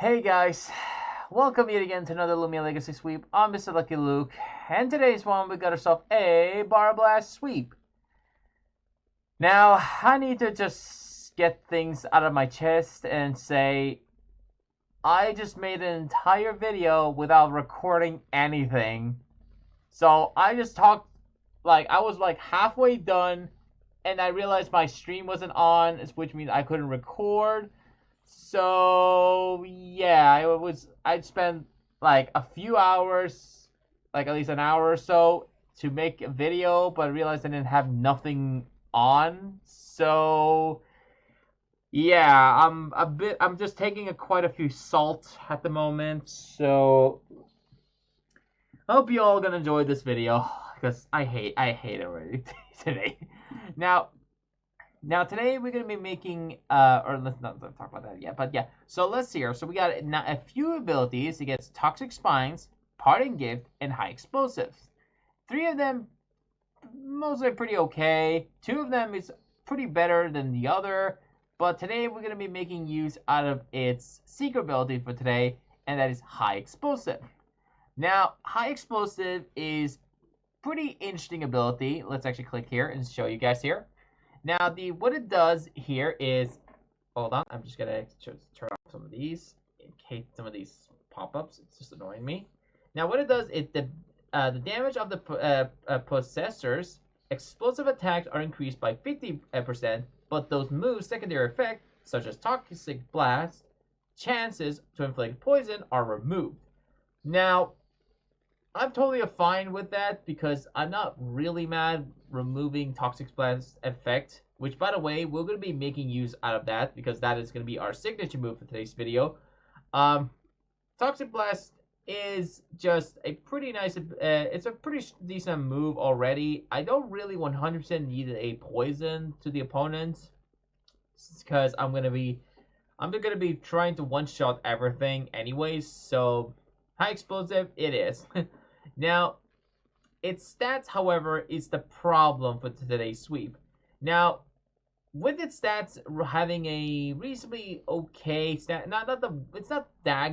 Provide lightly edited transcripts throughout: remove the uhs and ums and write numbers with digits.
Hey guys, welcome yet again to another Loomian Legacy Sweep. I'm Mr. Lucky Luke, and today's one we got ourselves a Barblast Sweep. Now, I need to just get things out of my chest and say, I just made an entire video without recording anything. So I just talked, I was halfway done, and I realized my stream wasn't on, which means I couldn't record. So yeah, I'd spend like a few hours, like at least an hour or so to make a video, but I realized I didn't have nothing on. So yeah, I'm just taking quite a few salt at the moment. So I hope you all gonna enjoy this video because I hate it already today. Now today we're gonna be making or let's not talk about that yet, but yeah. So let's see here. So we got now a few abilities. It gets Toxic Spines, Parting Gift, and High Explosives. 3 of them mostly pretty okay. 2 of them is pretty better than the other. But today we're gonna be making use out of its secret ability for today, and that is High Explosive. Now High Explosive is pretty interesting ability. Let's actually click here and show you guys here. Now, what it does here is, hold on, I'm just gonna turn off some of these in case some of these pop-ups. It's just annoying me. Now, what it does is the damage of the possessor's explosive attacks are increased by 50%, but those moves' secondary effect, such as Toxic Blast, chances to inflict poison are removed. Now, I'm totally fine with that because I'm not really mad removing TOXICBLAST effect, which by the way, we're going to be making use out of that because that is going to be our signature move for today's video. TOXICBLAST is just a pretty nice, it's a pretty decent move already. I don't really 100% need a poison to the opponent because I'm going to be trying to one-shot everything anyways, so High Explosive it is. Now, its stats, however, is the problem for today's sweep. Now, with its stats having a reasonably okay stat, it's not that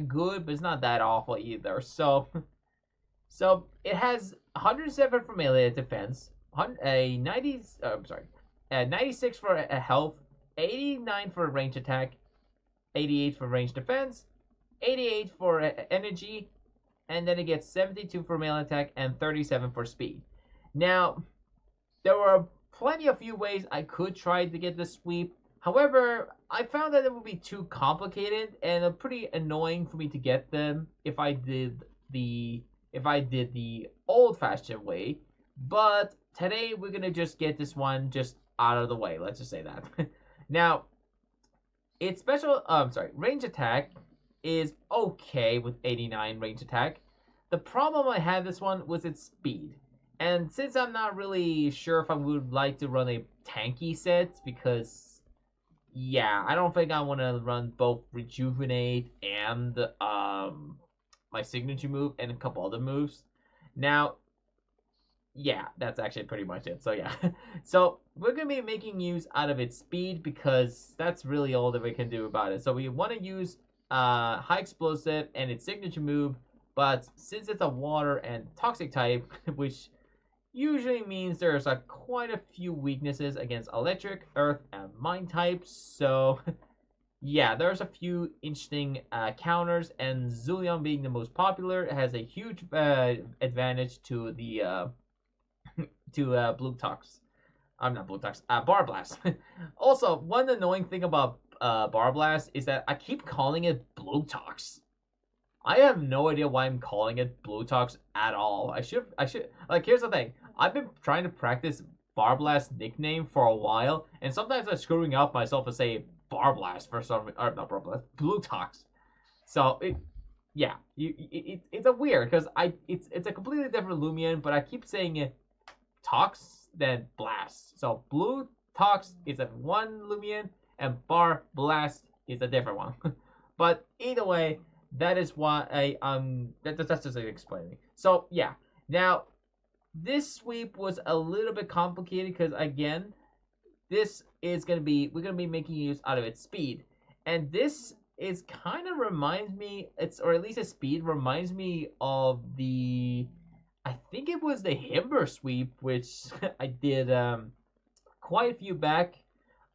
good, but it's not that awful either. So it has 107 for melee defense, a 96 for a health, 89 for range attack, 88 for range defense, 88 for energy. And then it gets 72 for melee attack and 37 for speed. Now, there were plenty of few ways I could try to get this sweep. However, I found that it would be too complicated and pretty annoying for me to get them if I did the old-fashioned way. But today we're gonna just get this one just out of the way. Let's just say that. Now, its range attack is okay with 89 range attack. The problem I had this one was its speed. And since I'm not really sure if I would like to run a tanky set, because, yeah, I don't think I want to run both Rejuvenate and my signature move and a couple other moves. Now, yeah, that's actually pretty much it. So, yeah. So, we're going to be making use out of its speed because that's really all that we can do about it. So, we want to use High Explosive and its signature move, but since it's a water and toxic type, which usually means there's quite a few weaknesses against electric, earth, and mine types, so yeah, there's a few interesting counters, and Zulion being the most popular has a huge advantage to the Barblast. Also, one annoying thing about Barblast is that I keep calling it Blue Tox. I have no idea why I'm calling it Blue Tox at all. I should like, here's the thing. I've been trying to practice Barblast nickname for a while, and sometimes I'm screwing up myself and say Barblast for some, or not Barblast, Blue Tox. So it's a weird because it's a completely different Loomian, but I keep saying it Tox then Blast. So Blue Tox is a one Loomian, and Barblast is a different one. But either way, that is why that's just explaining. So yeah, now this sweep was a little bit complicated because again, we're gonna be making use out of its speed, and this is kind of reminds me, or at least the speed reminds me of I think it was the Himber sweep, which I did quite a few back.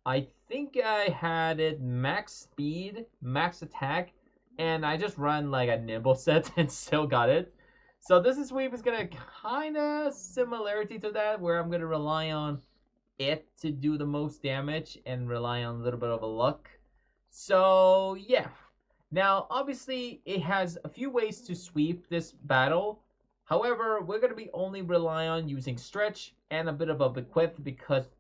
I think I had it max speed, max attack, and I just run like a nimble set and still got it. So this sweep is gonna kind of similarity to that, where I'm gonna rely on it to do the most damage and rely on a little bit of a luck. So yeah. Now obviously it has a few ways to sweep this battle. However, we're gonna be only rely on using stretch and a bit of a bequeath, because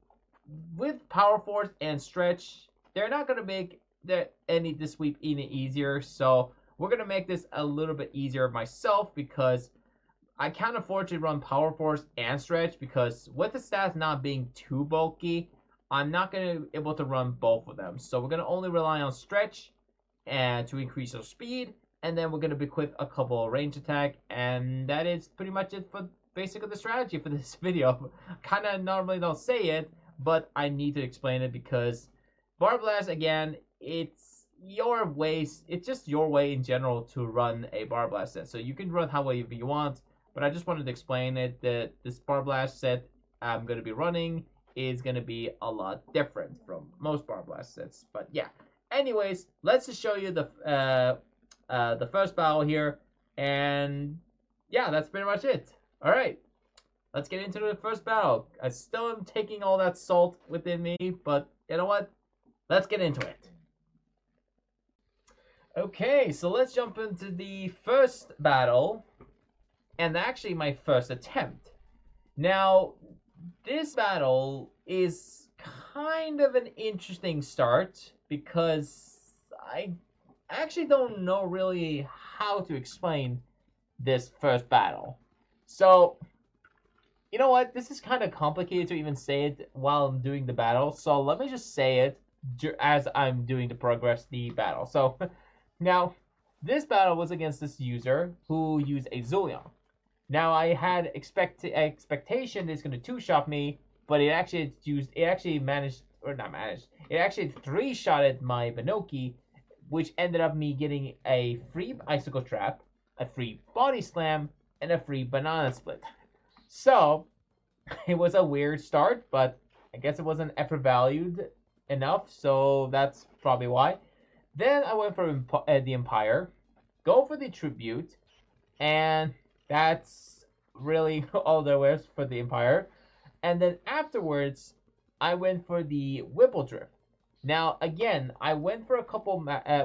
with power force and stretch, they're not gonna make the sweep any easier. So we're gonna make this a little bit easier myself, because I can't afford to run power force and stretch, because with the stats not being too bulky, I'm not gonna be able to run both of them. So we're gonna only rely on stretch and to increase our speed, and then we're gonna bequeath a couple of range attack, and that is pretty much it for basically the strategy for this video. Kind of normally don't say it, but I need to explain it, because Barblast, again, it's your ways. It's just your way in general to run a Barblast set. So you can run however you want, but I just wanted to explain it that this Barblast set I'm going to be running is going to be a lot different from most Barblast sets. But yeah, anyways, let's just show you the first battle here, and yeah, that's pretty much it. All right. Let's get into the first battle. I still am taking all that salt within me, but you know what? Let's get into it. Okay, so let's jump into the first battle, and actually my first attempt. Now, this battle is kind of an interesting start, because I actually don't know really how to explain this first battle. So, you know what? This is kind of complicated to even say it while I'm doing the battle. So let me just say it as I'm doing the battle. So now, this battle was against this user who used a Zulion. Now I had expectation that it's going to two-shot me, but it actually three-shotted my Banoki, which ended up me getting a free Icicle Trap, a free Body Slam, and a free Banana Split. So, it was a weird start, but I guess it wasn't effort valued enough, so that's probably why. Then I went for the Empire, go for the Tribute, and that's really all there was for the Empire. And then afterwards, I went for the Whipple Drift. Now, again, I went for a couple,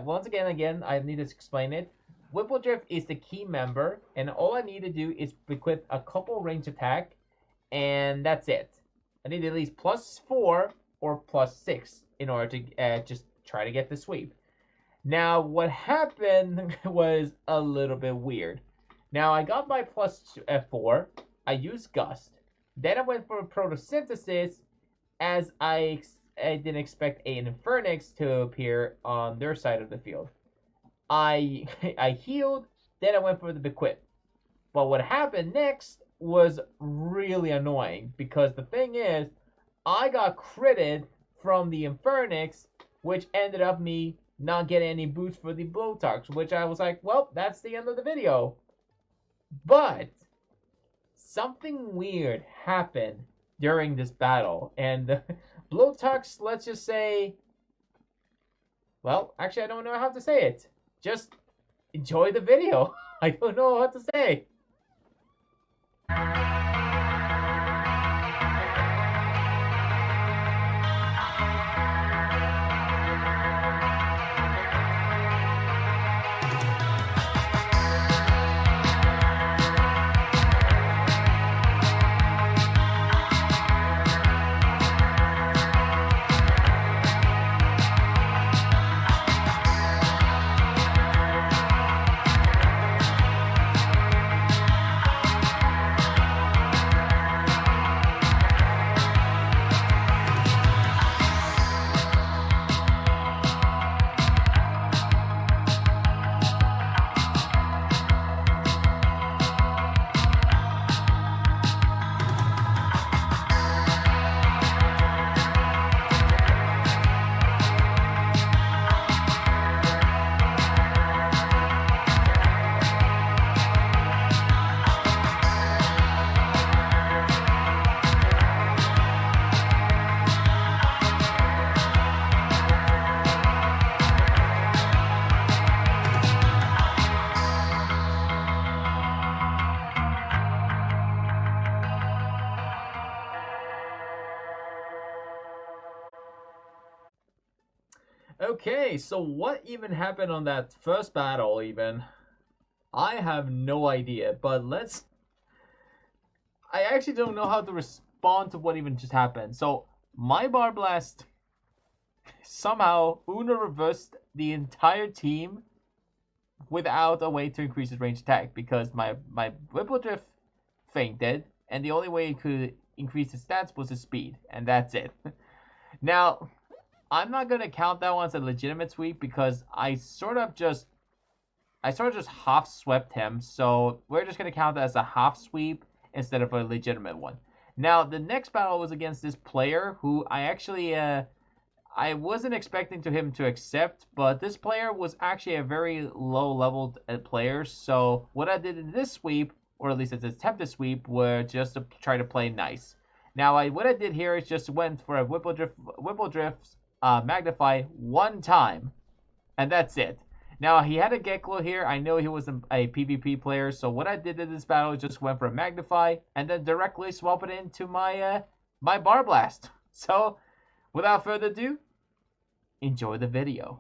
once again, I need to explain it. Whipple Drift is the key member, and all I need to do is bequeath a couple range attack, and that's it. I need at least +4 or +6 in order to just try to get the sweep. Now, what happened was a little bit weird. Now, I got my +4, I used Gust, then I went for Photosynthesis, as I didn't expect an Infernix to appear on their side of the field. I healed, then I went for the bequeath. But what happened next was really annoying, because the thing is, I got critted from the Infernix, which ended up me not getting any boost for the Blowtorch, which I was like, well, that's the end of the video. But something weird happened during this battle, and Blowtorch, let's just say, well, actually I don't know how to say it. Just enjoy the video. I don't know what to say. Okay, so what even happened on that first battle even? I have no idea, but I actually don't know how to respond to what even just happened. So, my Barblast somehow Uno reversed the entire team without a way to increase his range attack because my Whipple fainted, and the only way he could increase his stats was his speed, and that's it. Now, I'm not gonna count that one as a legitimate sweep because I sort of just half swept him, so we're just gonna count that as a half sweep instead of a legitimate one. Now, the next battle was against this player who I actually I wasn't expecting him to accept, but this player was actually a very low leveled player. So what I did in this sweep, or at least its attempted sweep, were just to try to play nice. Now what I did here is just went for a Whipple Drift Magnify one time, and that's it. Now he had a Geklo here. I know he was a PvP player, so what I did in this battle is just went for a Magnify and then directly swap it into my my Barblast. So without further ado, enjoy the video.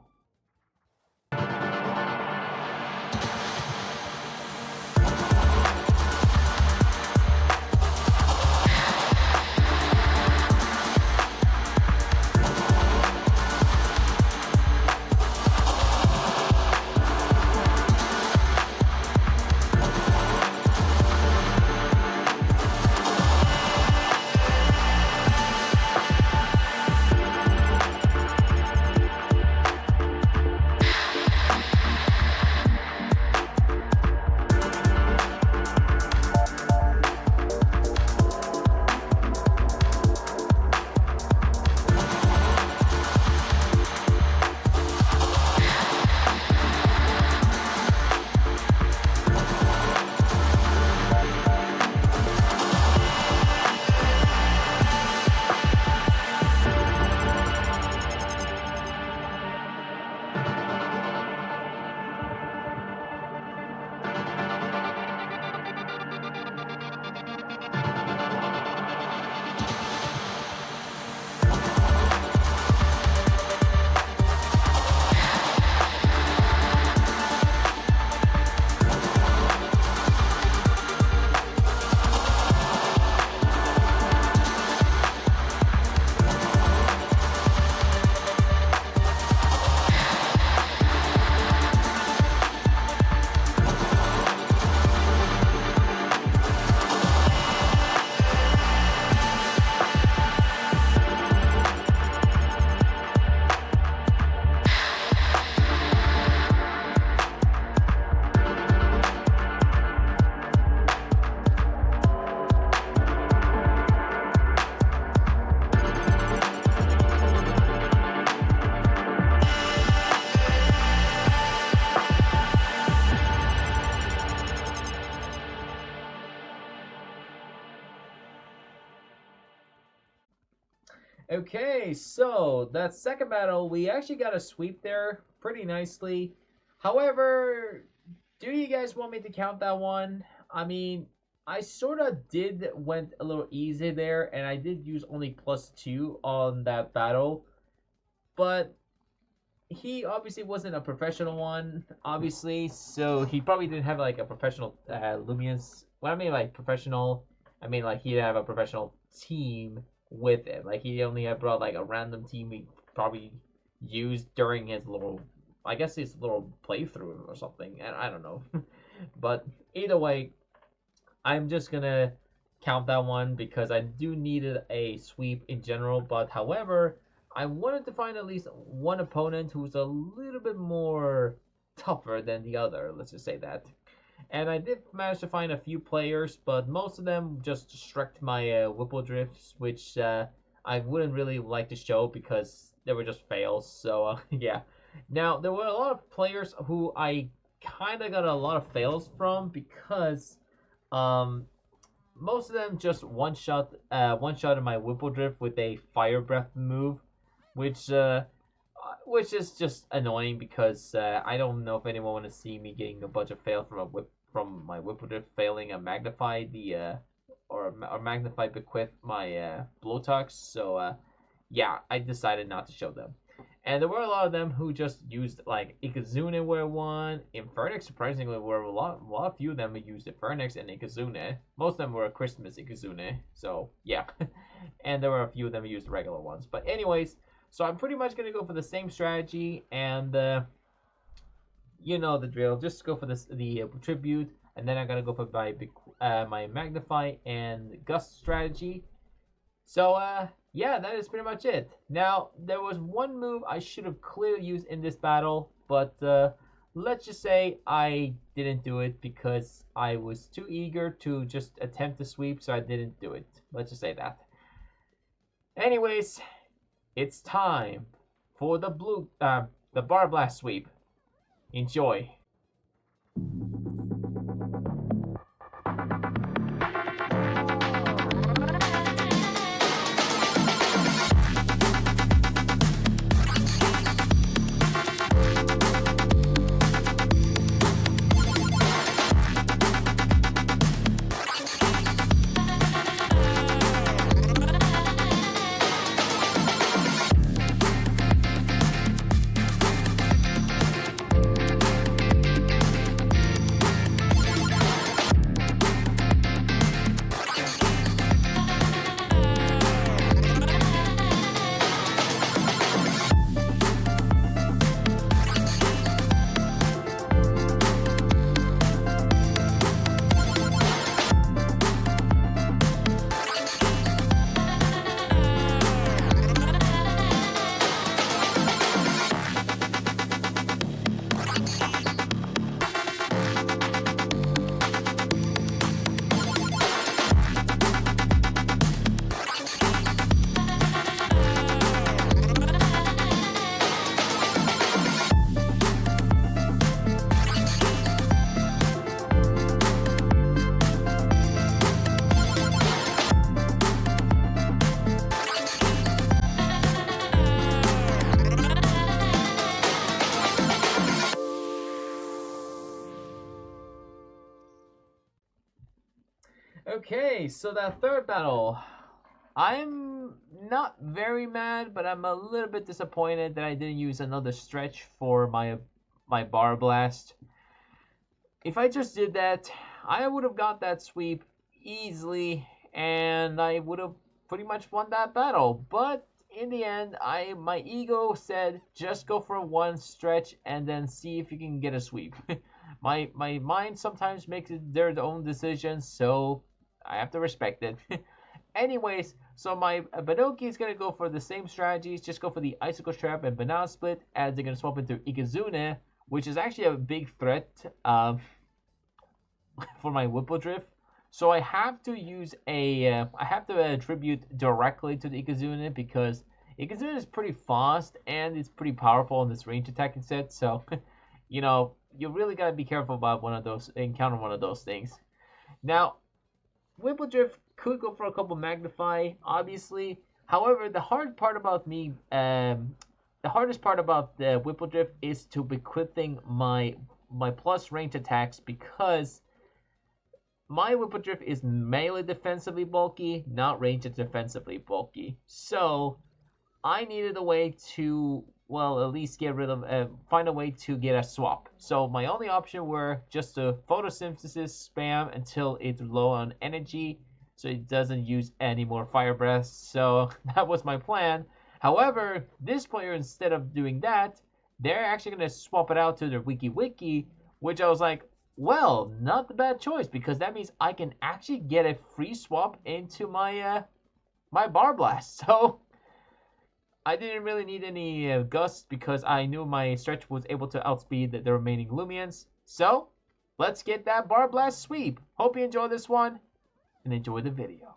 Okay, so that second battle, we actually got a sweep there pretty nicely. However, do you guys want me to count that one? I mean, I sort of went a little easy there, and I did use only +2 on that battle. But he obviously wasn't a professional one, obviously, so he probably didn't have like a professional Loomians. When I mean like professional, I mean like he didn't have a professional team with it. Like he only had brought like a random team he probably used during his little, I guess his little playthrough or something, and I don't know. But either way, I'm just gonna count that one because I do needed a sweep in general. But however, I wanted to find at least one opponent who's a little bit more tougher than the other, let's just say that. And I did manage to find a few players, but most of them just struck my Whipple Drifts, which I wouldn't really like to show because they were just fails. So yeah. Now, there were a lot of players who I kind of got a lot of fails from because most of them just one-shot in my Whipple Drift with a Fire Breath move, which is just annoying because I don't know if anyone want to see me getting a bunch of fail from my Whipple Drift failing a Magnify or Magnify bequeath my Blowtox. So yeah, I decided not to show them. And there were a lot of them who just used like Ikazune were one. Infernix surprisingly were a lot few of them who used Infernix and Ikazune. Most of them were Christmas Ikazune. So yeah. And there were a few of them who used regular ones. But anyways, so I'm pretty much gonna go for the same strategy, and you know the drill. Just go for the tribute, and then I'm gonna go for my magnify and gust strategy. So yeah, that is pretty much it. Now, there was one move I should have clearly used in this battle, but let's just say I didn't do it because I was too eager to just attempt the sweep, so I didn't do it. Let's just say that. Anyways, it's time for the Barblast sweep. Enjoy. Okay, so that third battle, I'm not very mad, but I'm a little bit disappointed that I didn't use another stretch for my Barblast. If I just did that, I would have got that sweep easily, and I would have pretty much won that battle. But in the end, my ego said just go for one stretch and then see if you can get a sweep. my mind sometimes makes their own decisions, so I have to respect it. Anyways, so my Badoki is going to go for the same strategies. Just go for the Icicle Trap and Banana Split, as they're going to swap into Ikazune, which is actually a big threat for my Whippledrift. So I have to use I have to attribute directly to the Ikazune, because Ikazune is pretty fast and it's pretty powerful in this range attacking set. So, you know, you really got to be careful about encounter one of those things. Now, Whippledrift could go for a couple Magnify, obviously. However, the hardest part about the Whippledrift is to be equipping my plus range attacks, because my Whippledrift is melee defensively bulky, not ranged defensively bulky. So I needed a way to, well, at least get rid of, find a way to get a swap. So my only option were just to photosynthesis spam until it's low on energy, so it doesn't use any more fire breaths. So that was my plan. However, this player, instead of doing that, they're actually going to swap it out to their Wiki, which I was like, well, not the bad choice, because that means I can actually get a free swap into my my Barblast. So I didn't really need any gusts, because I knew my stretch was able to outspeed the remaining Loomians. So let's get that Barblast sweep. Hope you enjoy this one, and enjoy the video.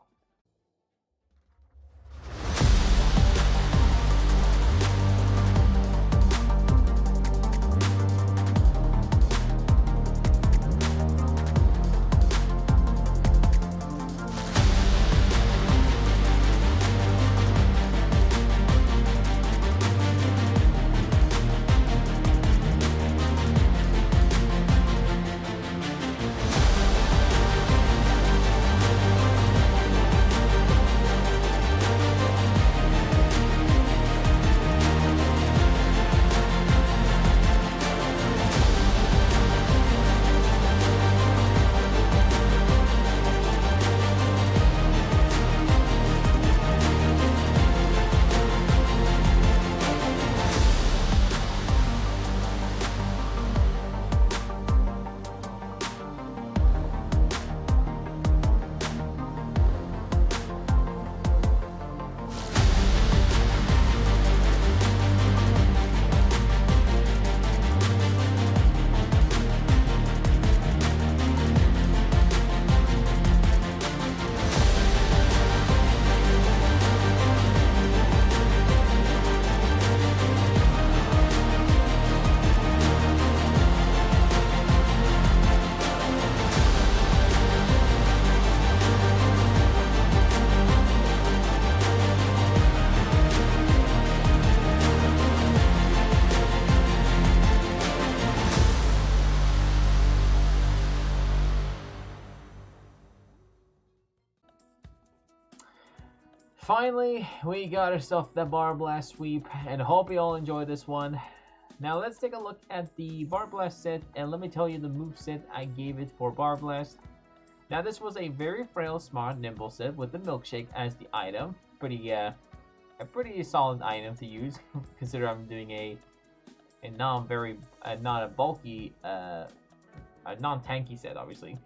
Finally, we got ourselves the Barblast sweep, and hope you all enjoy this one. Now let's take a look at the Barblast set, and let me tell you the moveset I gave it for Barblast. Now this was a very frail, smart, nimble set with the milkshake as the item. A pretty solid item to use, consider I'm doing a not a bulky, a non-tanky set, obviously.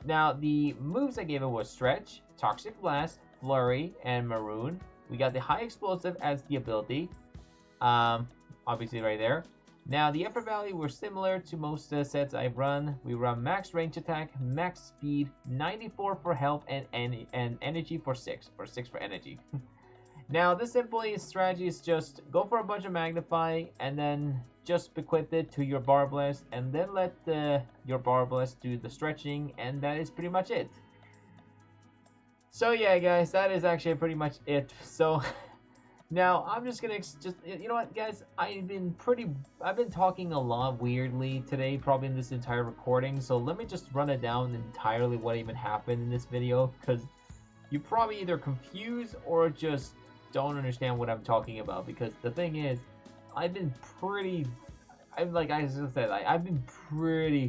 Now the moves I gave it was Stretch, Toxic Blast, Flurry, and Maroon. We got the High Explosive as the ability, obviously right there. Now the effort value were similar to most sets I've run. We run max range attack, max speed, 94 for health, and energy for 6 for energy. Now this simply strategy is just go for a bunch of Magnify and then just bequeath it to your Barblast and then let your Barblast do the stretching, and that is pretty much it. So yeah guys, that is actually pretty much it. So now I'm just gonna you know what guys, I've been talking a lot weirdly today, probably in this entire recording, so let me just run it down entirely what even happened in this video, because you probably either confused or just don't understand what I'm talking about. Because the thing is, I've been pretty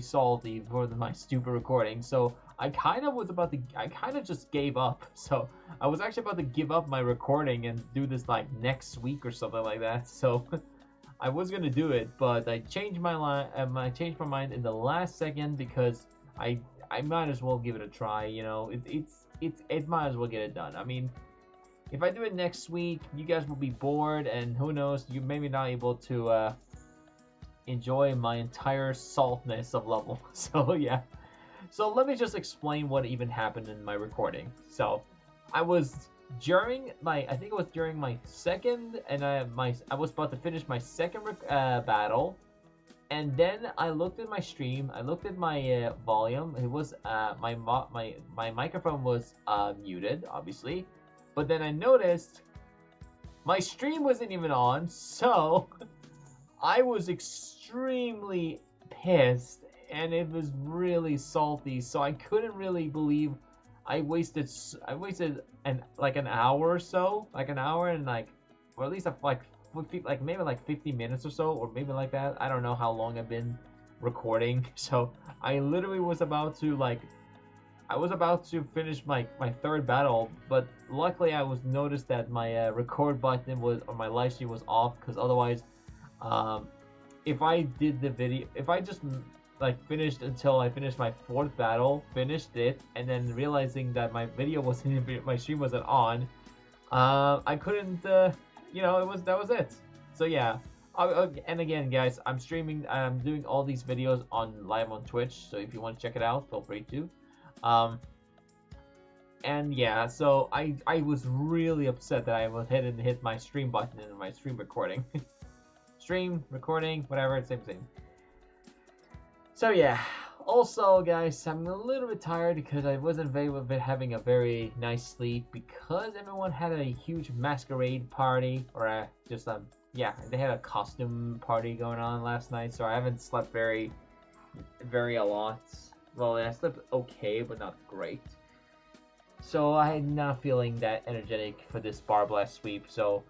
salty for my stupid recording, so I kind of just gave up. So I was actually about to give up my recording and do this like next week or something like that. So I was gonna do it, but I changed my mind in the last second, because I might as well give it a try. You know, it might as well get it done. I mean, if I do it next week, you guys will be bored, and who knows, you may be not able to enjoy my entire saltness of level. So yeah. So let me just explain what even happened in my recording. So I was during my second, and I was about to finish my second battle, and then I looked at my stream. I looked at my volume. It was my microphone was muted, obviously, but then I noticed my stream wasn't even on. So I was extremely pissed. And it was really salty, so I couldn't really believe I wasted an hour or so, like an hour and or at least maybe 50 minutes or so, or maybe like that. I don't know how long I've been recording. So I literally was about to finish my third battle, but luckily I noticed that my record button or my live stream was off, because otherwise, if I did the video, if I just finished until I finished my fourth battle, finished it, and then realizing that my stream wasn't on, I couldn't, that was it. So yeah, and again guys, I'm doing all these videos live on Twitch, so if you want to check it out, feel free to. And yeah, so I was really upset that I went ahead and hit my stream button in my stream recording. Stream, recording, whatever, same. So yeah, also guys, I'm a little bit tired because I wasn't having a very nice sleep, because everyone had a huge masquerade party, or they had a costume party going on last night, so I haven't slept very a lot. Well, I slept okay, but not great. So I'm not feeling that energetic for this Barblast sweep, so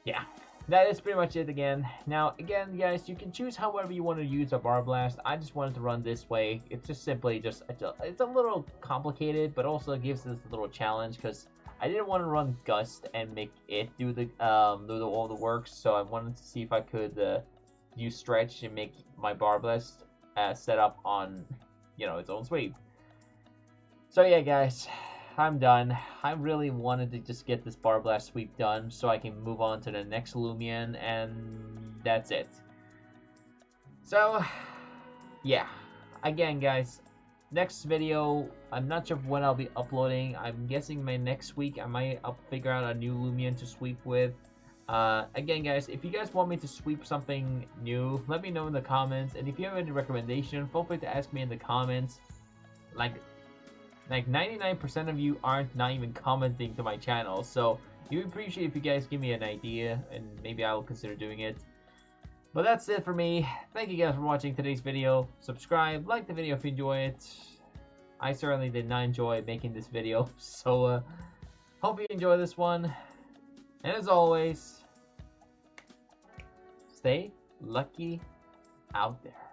yeah. That is pretty much it again. Now, again, guys, you can choose however you want to use a Barblast. I just wanted to run this way. It's just simply it's a little complicated, but also it gives us a little challenge, because I didn't want to run Gust and make it do all the work. So I wanted to see if I could use Stretch and make my Barblast set up on, its own sweep. So yeah, guys, I'm done. I really wanted to just get this Barblast sweep done so I can move on to the next Loomian, and that's it. So, yeah. Again, guys, next video, I'm not sure when I'll be uploading. I'm guessing my next week I might figure out a new Loomian to sweep with. Again, guys, if you guys want me to sweep something new, let me know in the comments. And if you have any recommendation, feel free to ask me in the comments. Like 99% of you aren't not even commenting to my channel, so you appreciate if you guys give me an idea, and maybe I will consider doing it. But that's it for me. Thank you guys for watching today's video. Subscribe, like the video if you enjoy it. I certainly did not enjoy making this video, so Hope you enjoy this one. And as always, stay lucky out there.